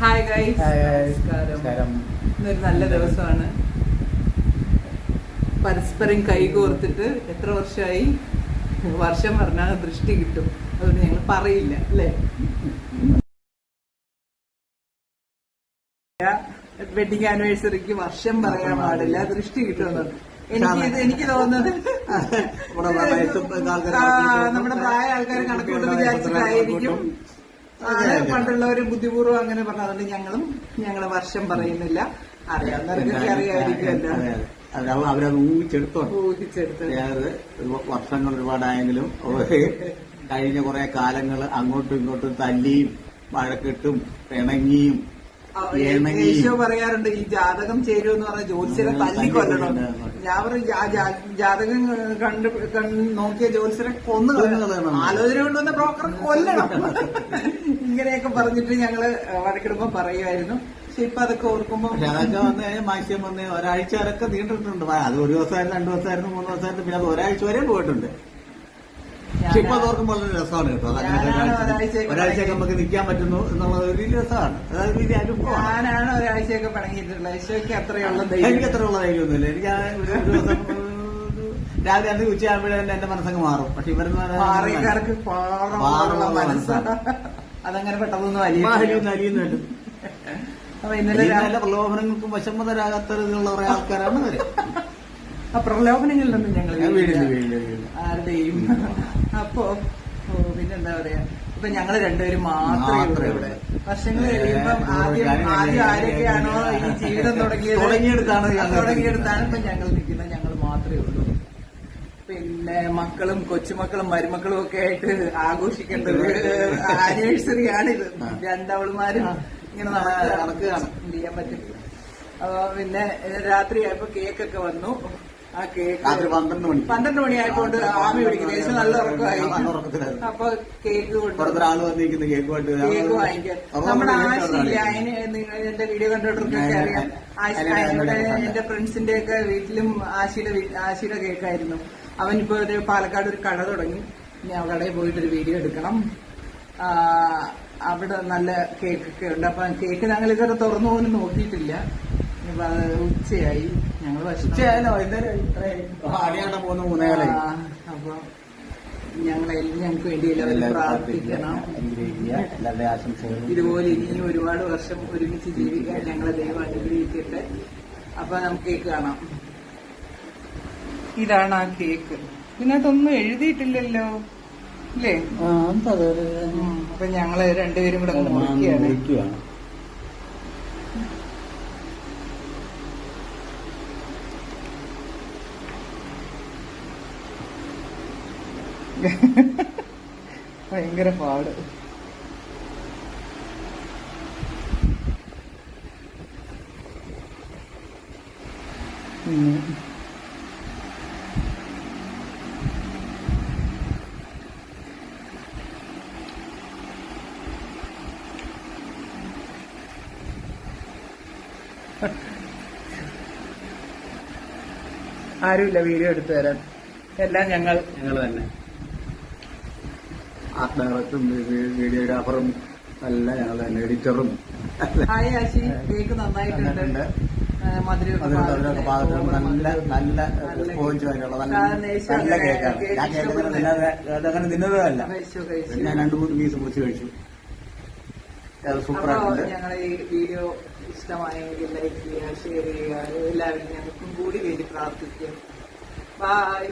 Hi guys, നമസ്കാരം. ഇന്നൊരു നല്ല ദിവസമാണ്. പരസ്പരം കൈകോർത്തിട്ട് എത്ര വർഷമായി? വർഷം പറഞ്ഞാൽ ദൃഷ്ടി കിട്ടും, അതുകൊണ്ട് ഞങ്ങൾ പറയില്ല അല്ലേ. വെഡിങ് ആനിവേഴ്സറിക്ക് വർഷം പറയാൻ പാടില്ല, ദൃഷ്ടി കിട്ടുമെന്ന്. എനിക്ക് തോന്നുന്നത് നമ്മുടെ പ്രായ ആൾക്കാർ കണക്കൂട്ട് വിചാരിച്ചിട്ടായിരിക്കും. പണ്ടുള്ളവര് ബുദ്ധിപൂർവ്വം അങ്ങനെ പറഞ്ഞു. അതുകൊണ്ട് ഞങ്ങള് വർഷം പറയുന്നില്ല. അറിയാവുന്നവർക്കൊക്കെ അറിയാമായിരിക്കുമല്ലോ. അവരത് ഊഹിച്ചെടുത്ത് വർഷങ്ങൾ ഒരുപാടായെങ്കിലും കഴിഞ്ഞ കുറെ കാലങ്ങള് അങ്ങോട്ടും ഇങ്ങോട്ടും തല്ലിയും വഴക്കിട്ടും പിണങ്ങിയും യേശോ പറയാറുണ്ട്, ഈ ജാതകം ചേരുമെന്ന് പറഞ്ഞ ജ്യോത്സ്യരെ തല്ലിക്കൊല്ലണം. ഞാൻ പറയും, ജാതകം നോക്കിയ ജ്യോത്സ്യരെ കൊന്നു ആലോചന കൊണ്ടുവന്ന ബ്രോക്കറെ കൊല്ലണം. ഇങ്ങനെയൊക്കെ പറഞ്ഞിട്ട് ഞങ്ങള് വഴക്കിടുമ്പോ പറയുമായിരുന്നു. പക്ഷെ ഇപ്പൊ അതൊക്കെ ഓർക്കുമ്പോ അതൊക്കെ വന്നു കഴിഞ്ഞാൽ മാക്സിമം വന്ന് ഒരാഴ്ച വരെയൊക്കെ നീണ്ടിട്ടുണ്ട്. അത് ഒരു ദിവസമായിരുന്നു, 2 ദിവസമായിരുന്നു, 3 ദിവസമായിരുന്നു, പിന്നെ അത് ഒരാഴ്ച വരെ പോയിട്ടുണ്ട്. പക്ഷെ ഇപ്പൊ ഓർക്കുമ്പോൾ വളരെ രസമാണ് കേട്ടോ. ഒരാഴ്ചയൊക്കെ നമുക്ക് നിൽക്കാൻ പറ്റുന്നു എന്നുള്ള ഒരു രസമാണ്. അതായത് വലിയ അനുഭവം. ഞാനാണ് ഒരാഴ്ചയൊക്കെ പണങ്ങിയിട്ടുള്ളത്. യേശോയ്ക്ക് അത്രയുള്ള എനിക്ക് അത്രയുള്ള ധൈര്യമൊന്നുമില്ല. എനിക്ക് ഒരു ദിവസം രാവിലെ അത് ഉച്ചയാകുമ്പോഴേ എന്റെ മനസ്സങ്ങ് മാറും. പക്ഷെ ഇവർക്ക് മനസ്സാണ്, അതങ്ങനെ പെട്ടെന്നൊന്നും അലിയുന്നുണ്ട്. അപ്പൊ ഇന്നലെ നല്ല പ്രലോഭനങ്ങൾക്കും വശംവതരാകാത്തതിലുള്ള കുറെ ആൾക്കാരാണ് അവര്. ആ പ്രലോഭനങ്ങളിലൊന്നും ഞങ്ങൾ ആരുടെയും. അപ്പോ പിന്നെന്താ പറയാ, ഇപ്പൊ ഞങ്ങള് രണ്ടുപേരും മാത്രമേ ഇവിടെ. വർഷങ്ങൾ കഴിയുമ്പം ആദ്യം ആരൊക്കെയാണോ ഈ ജീവിതം തുടങ്ങിയെടുത്താണ് ഇപ്പൊ ഞങ്ങൾ നിൽക്കുന്നത്. ഞങ്ങൾ മാത്രമേ ഉള്ളൂ. പിന്നെ മക്കളും കൊച്ചുമക്കളും മരുമക്കളും ഒക്കെ ആയിട്ട് ആഘോഷിക്കേണ്ട ഒരു ആനിവേഴ്സറിയാണിത്. രണ്ടവളുമാരും ഇങ്ങനെ നടക്കുകയാണ്, ചെയ്യാൻ പറ്റും. പിന്നെ രാത്രിയായപ്പോ കേക്കൊക്കെ വന്നു. ആ കേക്ക് 12 മണിയായപ്പോണ്ട് ആമി പിടിക്കുന്നത്. ഏകദേശം നല്ല ഉറക്കമായി. അപ്പൊ കേക്ക് കൊണ്ടുവന്നിരിക്കുന്ന കേക്ക് വാങ്ങിക്കാൻ നമ്മുടെ ആശയില്ല. അതിന് എന്റെ വീഡിയോ കണ്ടിട്ടൊക്കെ അറിയാം. ഇവിടെ എന്റെ ഫ്രണ്ട്സിന്റെ ഒക്കെ വീട്ടിലും ആശിയുടെ കേക്കായിരുന്നു. അവനിപ്പോ ഒരു പാലക്കാട് ഒരു കട തുടങ്ങി. ഞാൻ കടയിൽ പോയിട്ടൊരു വീഡിയോ എടുക്കണം. അവിടെ നല്ല കേക്കൊക്കെ ഉണ്ട്. അപ്പൊ കേക്ക് ഞങ്ങൾ ഇതുവരെ തുറന്നു പോലും നോക്കിയിട്ടില്ല. ഉച്ചയായി, ഞങ്ങൾ അപ്പൊ ഞങ്ങൾക്ക് വേണ്ടി എല്ലാവരും പ്രാർത്ഥിക്കണം. ഇതുപോലെ ഇനിയും ഒരുപാട് വർഷം ഒരുമിച്ച് ജീവിക്കാൻ ഞങ്ങളെ ദൈവം അനുഗ്രഹിക്കട്ടെ. അപ്പൊ നമുക്ക് കേക്ക് കാണാം. ഇതാണ് ആ കേക്ക്. ഇതിനകത്തൊന്നും എഴുതിയിട്ടില്ലല്ലോ അല്ലേ? അപ്പൊ ഞങ്ങള് രണ്ടുപേരും കൂടെ മുറിക്കുകയാണ്. ഭയങ്കര പാട്. ആരുമില്ല വീഡിയോ എടുത്തു തരാൻ. എല്ലാം ഞങ്ങൾ തന്നെ. ആർട്ട് ഡയറക്ടറും വീഡിയോഗ്രാഫറും എല്ലാം ഞങ്ങൾ തന്നെ, എഡിറ്ററും. ഹായ് ആശി, കേക്ക് നന്നായിട്ടുണ്ട്. നല്ല സ്പോഞ്ച് അതിനുള്ള നല്ല കേക്കാണ്. ഞാൻ കേക്ക് അങ്ങനെ തിന്നതല്ല. ഞാൻ 2-3 പീസ് മുറിച്ച് കഴിച്ചു. സൂപ്പറായിട്ടുണ്ട്. ഞങ്ങളെ ഈ വീഡിയോ ഇഷ്ടമായെങ്കിൽ ലൈക്ക് ചെയ്യുക, ഷെയർ ചെയ്യുക. എല്ലാവരും ഞങ്ങൾക്കും കൂടി വേണ്ടി പ്രാർത്ഥിക്കുക. ബൈ.